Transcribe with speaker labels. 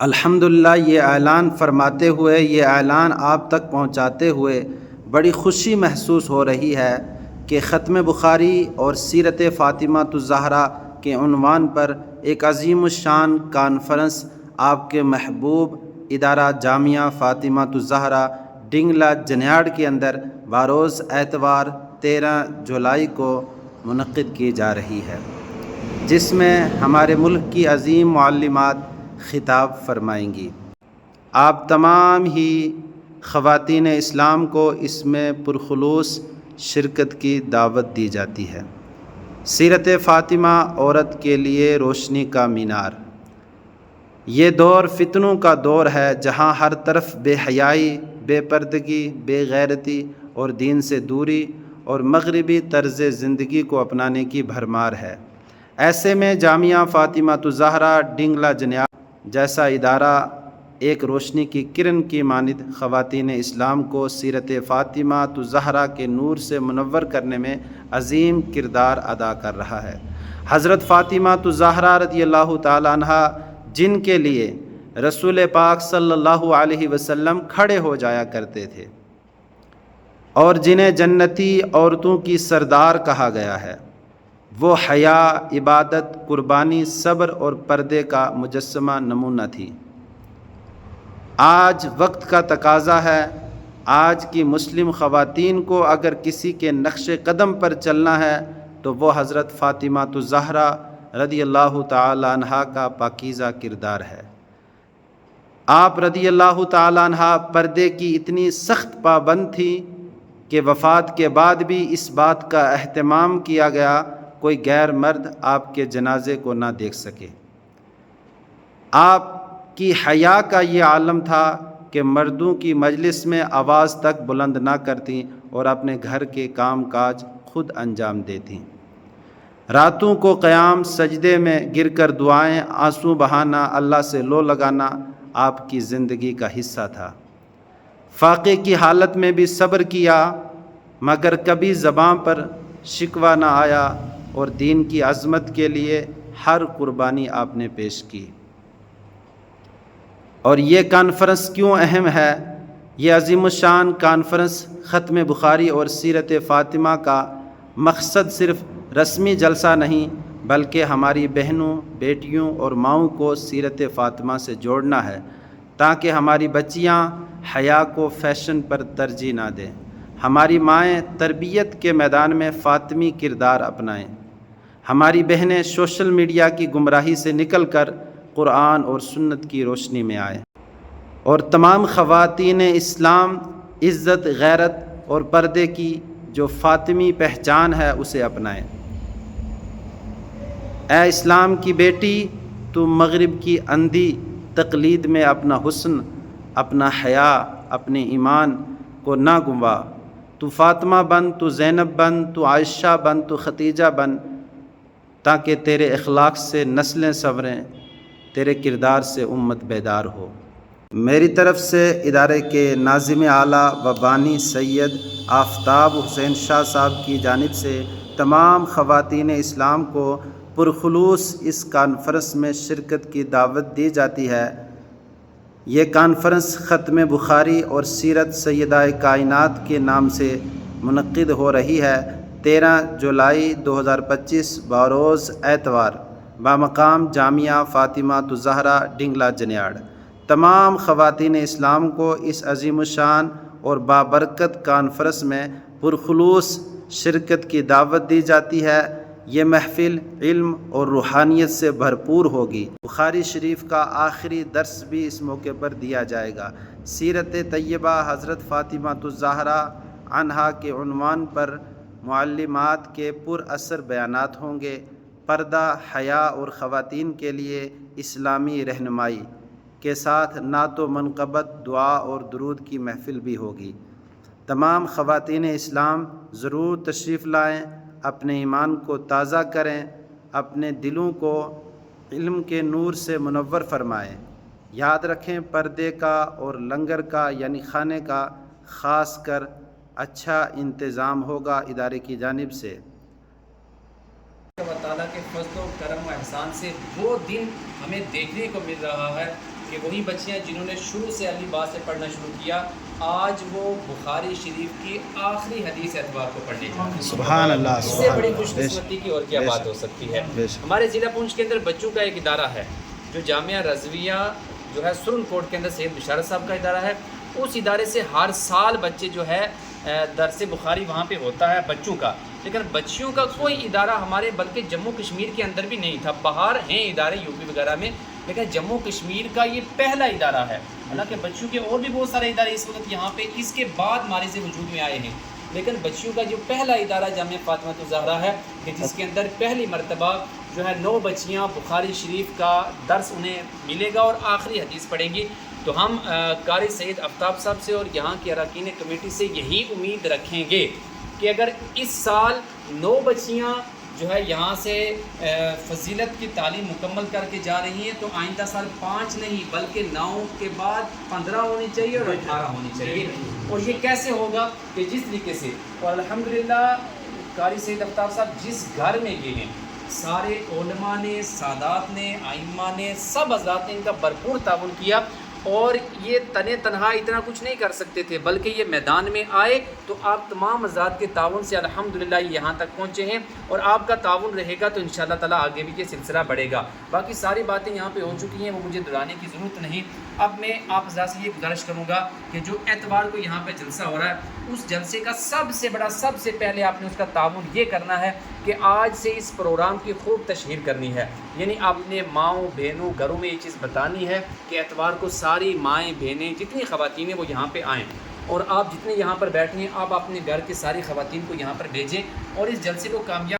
Speaker 1: الحمدللہ یہ اعلان فرماتے ہوئے، یہ اعلان آپ تک پہنچاتے ہوئے بڑی خوشی محسوس ہو رہی ہے کہ ختم بخاری اور سیرت فاطمہ الزہرا کے عنوان پر ایک عظیم الشان کانفرنس آپ کے محبوب ادارہ جامعہ فاطمہ الزہرا ڈنگلہ جنیاڑ کے اندر بروز اتوار 13 جولائی کو منعقد کی جا رہی ہے، جس میں ہمارے ملک کی عظیم معلمات خطاب فرمائیں گی۔ آپ تمام ہی خواتین اسلام کو اس میں پرخلوص شرکت کی دعوت دی جاتی ہے۔ سیرت فاطمہ عورت کے لیے روشنی کا مینار۔ یہ دور فتنوں کا دور ہے، جہاں ہر طرف بے حیائی، بے پردگی، بے غیرتی اور دین سے دوری اور مغربی طرز زندگی کو اپنانے کی بھرمار ہے۔ ایسے میں جامعہ فاطمہ الزہرا ڈنگلہ جنیاڑ جیسا ادارہ ایک روشنی کی کرن کی مانند خواتین اسلام کو سیرت فاطمہ الزہرا کے نور سے منور کرنے میں عظیم کردار ادا کر رہا ہے۔ حضرت فاطمہ الزہرا رضی اللہ تعالی عنہا، جن کے لیے رسول پاک صلی اللہ علیہ وسلم کھڑے ہو جایا کرتے تھے اور جنہیں جنتی عورتوں کی سردار کہا گیا ہے، وہ حیا، عبادت، قربانی، صبر اور پردے کا مجسمہ نمونہ تھی۔ آج وقت کا تقاضا ہے، آج کی مسلم خواتین کو اگر کسی کے نقش قدم پر چلنا ہے تو وہ حضرت فاطمہ الزہرا رضی اللہ تعالی عنہا کا پاکیزہ کردار ہے۔ آپ رضی اللہ تعالی عنہا پردے کی اتنی سخت پابند تھی کہ وفات کے بعد بھی اس بات کا اہتمام کیا گیا کوئی غیر مرد آپ کے جنازے کو نہ دیکھ سکے۔ آپ کی حیا کا یہ عالم تھا کہ مردوں کی مجلس میں آواز تک بلند نہ کرتیں اور اپنے گھر کے کام کاج خود انجام دیتیں۔ راتوں کو قیام سجدے میں گر کر دعائیں، آنسو بہانا، اللہ سے لو لگانا آپ کی زندگی کا حصہ تھا۔ فاقے کی حالت میں بھی صبر کیا، مگر کبھی زباں پر شکوہ نہ آیا اور دین کی عظمت کے لیے ہر قربانی آپ نے پیش کی۔ اور یہ کانفرنس کیوں اہم ہے؟ یہ عظیم الشان کانفرنس ختم بخاری اور سیرت فاطمہ کا مقصد صرف رسمی جلسہ نہیں، بلکہ ہماری بہنوں، بیٹیوں اور ماؤں کو سیرت فاطمہ سے جوڑنا ہے، تاکہ ہماری بچیاں حیا کو فیشن پر ترجیح نہ دیں، ہماری مائیں تربیت کے میدان میں فاطمی کردار اپنائیں، ہماری بہنیں سوشل میڈیا کی گمراہی سے نکل کر قرآن اور سنت کی روشنی میں آئیں، اور تمام خواتین اسلام عزت، غیرت اور پردے کی جو فاطمی پہچان ہے اسے اپنائیں۔ اے اسلام کی بیٹی، تو مغرب کی اندھی تقلید میں اپنا حسن، اپنا حیا، اپنے ایمان کو نہ گنوا۔ تو فاطمہ بن، تو زینب بن، تو عائشہ بن، تو خدیجہ بن، تاکہ تیرے اخلاق سے نسلیں سنوریں، تیرے کردار سے امت بیدار ہو۔ میری طرف سے ادارے کے ناظم اعلیٰ و بانی سید آفتاب حسین شاہ صاحب کی جانب سے تمام خواتین اسلام کو پرخلوص اس کانفرنس میں شرکت کی دعوت دی جاتی ہے۔ یہ کانفرنس ختم بخاری اور سیرت سیدہ کائنات کے نام سے منعقد ہو رہی ہے۔ 13 جولائی 2025 بروز اتوار، بمقام جامعہ فاطمہ الزہرا ڈنگلہ جنیاڑ۔ تمام خواتین اسلام کو اس عظیم الشان اور بابرکت کانفرنس میں پرخلوص شرکت کی دعوت دی جاتی ہے۔ یہ محفل علم اور روحانیت سے بھرپور ہوگی۔ بخاری شریف کا آخری درس بھی اس موقع پر دیا جائے گا۔ سیرت طیبہ حضرت فاطمہ الزہرا عنہا کے عنوان پر معلمات کے پر اثر بیانات ہوں گے۔ پردہ، حیا اور خواتین کے لیے اسلامی رہنمائی کے ساتھ نعت و منقبت، دعا اور درود کی محفل بھی ہوگی۔ تمام خواتین اسلام ضرور تشریف لائیں، اپنے ایمان کو تازہ کریں، اپنے دلوں کو علم کے نور سے منور فرمائیں۔ یاد رکھیں، پردے کا اور لنگر کا یعنی کھانے کا خاص کر اچھا انتظام ہوگا ادارے کی جانب سے۔
Speaker 2: اللہ تعالیٰ کے فضل و کرم و احسان سے وہ دن ہمیں دیکھنے کو مل رہا ہے کہ وہی بچیاں جنہوں نے شروع سے علی با سے پڑھنا شروع کیا آج وہ بخاری شریف کی آخری حدیث اتوار کو پڑھنے جاتے ہیں.
Speaker 1: سبحان اللہ.
Speaker 2: اس سے بڑی خوش قسمتی کی اور کیا بات ہو سکتی ہے. ہمارے ضلع پونچھ کے اندر بچوں کا ایک ادارہ ہے جو جامعہ رضویہ جو ہے سرن کوٹ کے اندر سید بشارت صاحب کا ادارہ ہے. اس ادارے سے ہر سال بچے جو ہے درس بخاری وہاں پہ ہوتا ہے بچوں کا، لیکن بچیوں کا کوئی ادارہ ہمارے بلکہ جموں کشمیر کے اندر بھی نہیں تھا. باہر ہیں ادارے یو پی وغیرہ میں، لیکن جموں کشمیر کا یہ پہلا ادارہ ہے. حالانکہ بچیوں کے اور بھی بہت سارے ادارے اس وقت یہاں پہ اس کے بعد مارز وجود میں آئے ہیں، لیکن بچیوں کا جو پہلا ادارہ جامعہ فاطمہ الزہرا ہے کہ جس کے اندر پہلی مرتبہ جو ہے 9 بچیاں بخاری شریف کا درس انہیں ملے گا اور آخری حدیث پڑھیں گی. تو ہم قاری سید آفتاب صاحب سے اور یہاں کی اراکین کمیٹی سے یہی امید رکھیں گے کہ اگر اس سال 9 بچیاں جو ہے یہاں سے فضیلت کی تعلیم مکمل کر کے جا رہی ہیں تو آئندہ سال 5 نہیں بلکہ 9 کے بعد 15 ہونی چاہیے اور 18 ہونی چاہیے. اور یہ کیسے ہوگا کہ جس طریقے سے، اور الحمدللہ قاری سید آفتاب صاحب جس گھر میں گئے ہیں سارے علماء نے، سادات نے، ائمہ نے، سب حضرات نے ان کا بھرپور تعاون کیا. اور یہ تنہا اتنا کچھ نہیں کر سکتے تھے بلکہ یہ میدان میں آئے تو آپ تمام حضرات کے تعاون سے الحمدللہ یہاں تک پہنچے ہیں اور آپ کا تعاون رہے گا تو انشاءاللہ تعالیٰ آگے بھی یہ سلسلہ بڑھے گا. باقی ساری باتیں یہاں پہ ہو چکی ہیں، وہ مجھے دہرانے کی ضرورت نہیں. اب میں آپ حضرات سے یہ گزارش کروں گا کہ جو اتوار کو یہاں پہ جلسہ ہو رہا ہے اس جلسے کا سب سے بڑا، سب سے پہلے آپ نے اس کا تعاون یہ کرنا ہے کہ آج سے اس پروگرام کی خوب تشہیر کرنی ہے. یعنی آپ نے ماؤں بہنوں گھروں میں یہ چیز بتانی ہے کہ اتوار کو ساری مائیں بہنیں جتنی خواتین ہیں وہ یہاں پہ آئیں، اور آپ جتنے یہاں پر بیٹھے ہیں آپ اپنے گھر کی ساری خواتین کو یہاں پر بھیجیں اور اس جلسے کو کامیاب